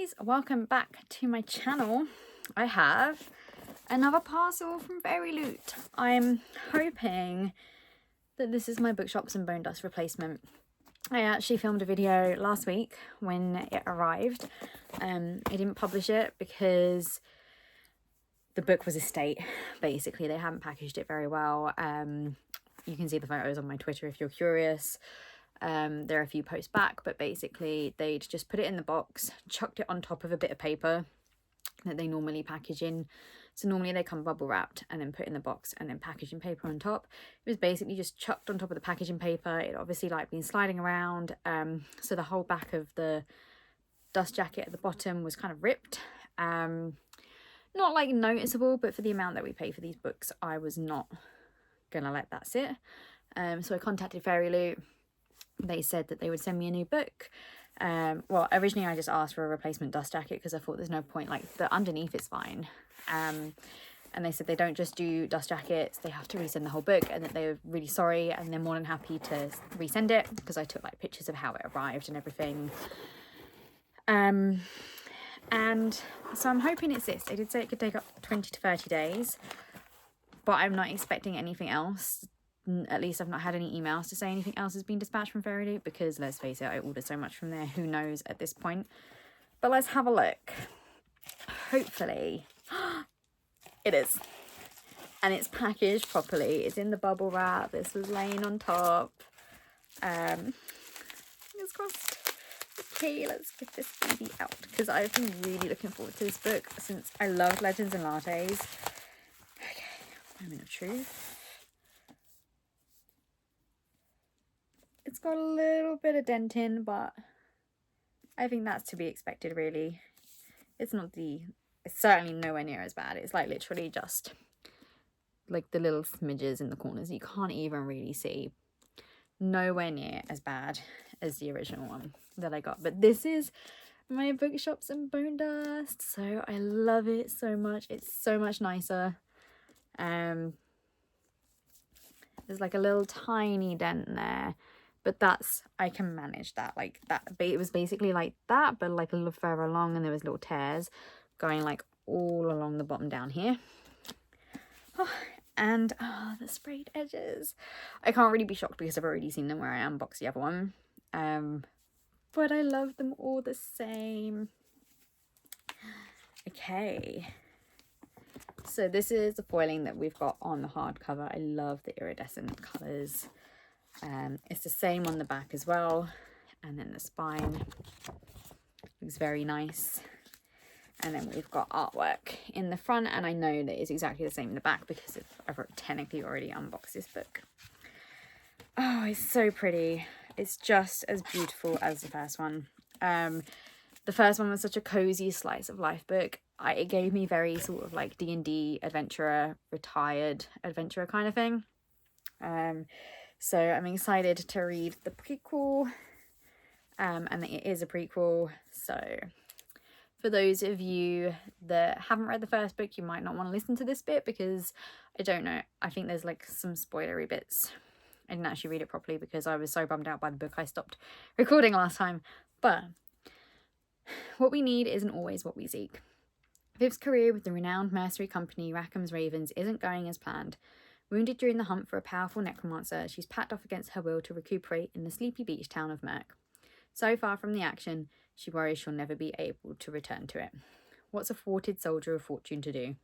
guys, welcome back to my channel. I have another parcel from FairyLoot. I'm hoping that this is my Bookshops and Bonedust replacement. I actually filmed a video last week when it arrived. I didn't publish it because the book was a state. Basically, they haven't packaged it very well. You can see the photos on my Twitter if you're curious. There are a few posts back, but basically they'd just put it in the box, chucked it on top of a bit of paper that they normally package in. So normally they come bubble wrapped and then put in the box and then packaging paper on top. It was basically just chucked on top of the packaging paper. It obviously like been sliding around, so the whole back of the dust jacket at the bottom was kind of ripped. Not like noticeable, but for the amount that we pay for these books, I was not gonna let that sit. So I contacted FairyLoot. They said that they would send me a new book. Well, originally I just asked for a replacement dust jacket because I thought there's no point, like the underneath is fine. And they said they don't just do dust jackets, they have to resend the whole book, and that they were really sorry and they're more than happy to resend it because I took like pictures of how it arrived and everything. And so I'm hoping it's this. They did say it could take up 20 to 30 days, but I'm not expecting anything else. At least I've not had any emails to say anything else has been dispatched from FairyLoot because, let's face it, I order so much from there, who knows at this point. But let's have a look. Hopefully it is, and it's packaged properly. It's in the bubble wrap. This was laying on top. Fingers crossed. Okay, let's get this baby out because I've been really looking forward to this book since I loved Legends and Lattes. Okay, moment of truth. It's got a little bit of denting, but I think that's to be expected, really. It's certainly nowhere near as bad. It's like literally just like the little smidges in the corners you can't even really see. Nowhere near as bad as the original one that I got. But this is my Bookshops and Bonedust, so I love it so much. It's so much nicer. There's like a little tiny dent there. But I can manage that, like that. It was basically like that, but like a little further along, and there was little tears going like all along the bottom down here. Oh, and the sprayed edges. I can't really be shocked because I've already seen them where I unboxed the other one. But I love them all the same. Okay. So this is the foiling that we've got on the hardcover. I love the iridescent colours. It's the same on the back as well, and then the spine looks very nice, and then we've got artwork in the front, and I know that it's exactly the same in the back because I've technically already unboxed this book. Oh, it's so pretty. It's just as beautiful as the first one. The first one was such a cozy slice of life book. It gave me very sort of like D&D adventurer, retired adventurer kind of thing. So I'm excited to read the prequel, and it is a prequel. So for those of you that haven't read the first book, you might not want to listen to this bit because I don't know. I think there's like some spoilery bits. I didn't actually read it properly because I was so bummed out by the book I stopped recording last time. But what we need isn't always what we seek. Viv's career with the renowned mercenary company Rackham's Ravens isn't going as planned. Wounded during the hunt for a powerful necromancer, she's packed off against her will to recuperate in the sleepy beach town of Merk. So far from the action, she worries she'll never be able to return to it. What's a thwarted soldier of fortune to do?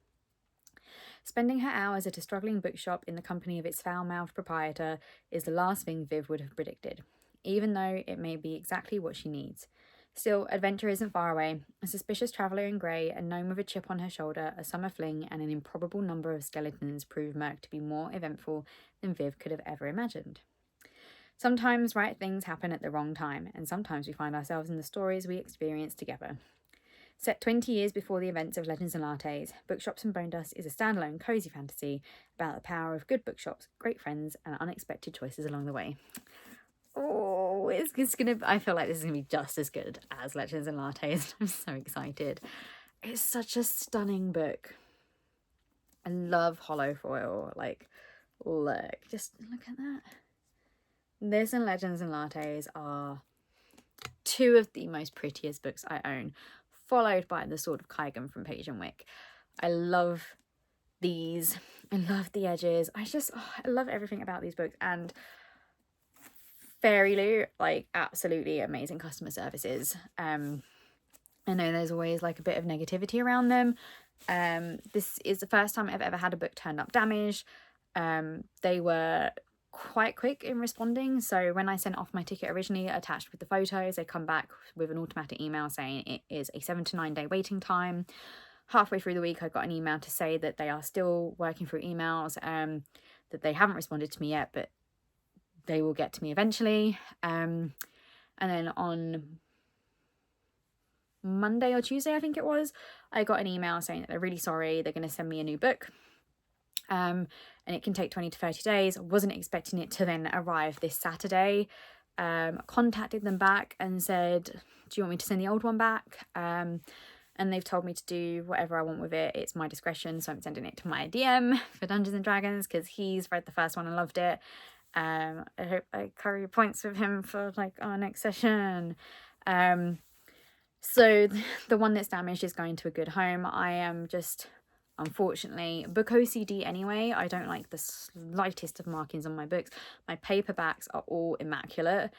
Spending her hours at a struggling bookshop in the company of its foul-mouthed proprietor is the last thing Viv would have predicted, even though it may be exactly what she needs. Still, adventure isn't far away. A suspicious traveller in grey, a gnome with a chip on her shoulder, a summer fling, and an improbable number of skeletons prove Merk to be more eventful than Viv could have ever imagined. Sometimes right things happen at the wrong time, and sometimes we find ourselves in the stories we experience together. Set 20 years before the events of Legends and Lattes, Bookshops and Bonedust is a standalone cosy fantasy about the power of good bookshops, great friends, and unexpected choices along the way. Oh, it's gonna, I feel like this is gonna be just as good as Legends and Lattes. I'm so excited. It's such a stunning book. I love hollow foil. Like, look, just look at that. This and Legends and Lattes are two of the most prettiest books I own. followed by The Sword of Kaigan from Page and Wick. I love these. I love the edges. I love everything about these books. And FairyLoot, like, absolutely amazing customer services. I know there's always like a bit of negativity around them. This is the first time I've ever had a book turned up damaged. They were quite quick in responding. So when I sent off my ticket originally attached with the photos, they come back with an automatic email saying it is a 7 to 9 day waiting time. Halfway through the week, I got an email to say that they are still working through emails, that they haven't responded to me yet, but they will get to me eventually. And then on Monday or Tuesday, I think it was, I got an email saying that they're really sorry, they're going to send me a new book. And it can take 20 to 30 days. I wasn't expecting it to then arrive this Saturday. Contacted them back and said, do you want me to send the old one back? And they've told me to do whatever I want with it. It's my discretion, so I'm sending it to my DM for Dungeons and Dragons because he's read the first one and loved it. I hope I carry points with him for like our next session. So the one that's damaged is going to a good home. I am just, unfortunately, book OCD anyway. I don't like the slightest of markings on my books. My paperbacks are all immaculate.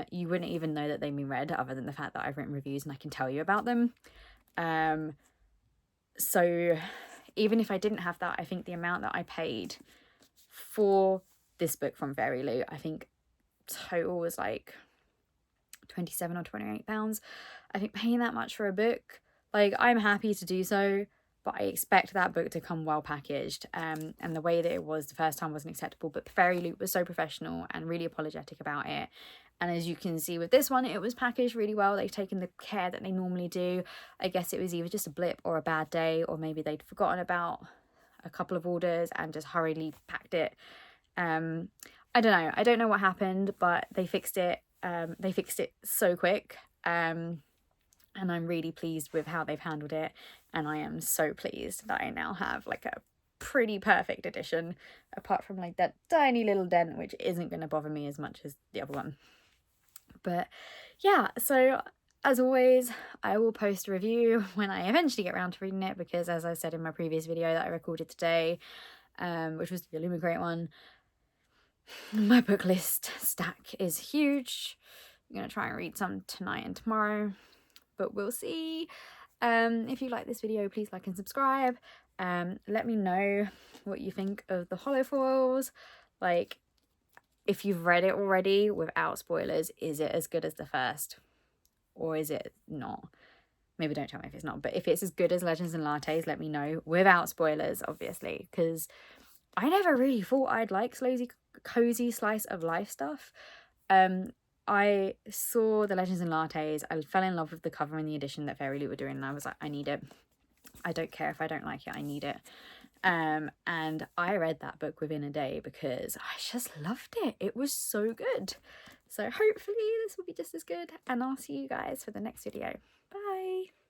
You wouldn't even know that they've been read other than the fact that I've written reviews and I can tell you about them. So even if I didn't have that, I think the amount that I paid for this book from FairyLoot, I think total was like £27 or £28. I think paying that much for a book, like, I'm happy to do so, but I expect that book to come well packaged. And the way that it was the first time wasn't acceptable, but FairyLoot was so professional and really apologetic about it. And as you can see with this one, it was packaged really well. They've taken the care that they normally do. I guess it was either just a blip or a bad day, or maybe they'd forgotten about a couple of orders and just hurriedly packed it. I don't know what happened, but they fixed it. They fixed it so quick. And I'm really pleased with how they've handled it. And I am so pleased that I now have like a pretty perfect edition, apart from like that tiny little dent, which isn't going to bother me as much as the other one. But yeah, so as always, I will post a review when I eventually get around to reading it, because as I said in my previous video that I recorded today, which was the Illumicrate one, my book list stack is huge. I'm going to try and read some tonight and tomorrow, but we'll see. If you like this video, please like and subscribe. Let me know what you think of the holo foils. Like, if you've read it already without spoilers, is it as good as the first, or is it not? Maybe don't tell me if it's not, but if it's as good as Legends and Lattes, let me know without spoilers, obviously, because I never really thought I'd like cozy slice of life stuff. I saw the Legends and Lattes, I fell in love with the cover and the edition that FairyLoot were doing, and I was like, I need it. I don't care if I don't like it, I need it. And I read that book within a day because I just loved it. It was so good. So hopefully this will be just as good, and I'll see you guys for the next video. Bye.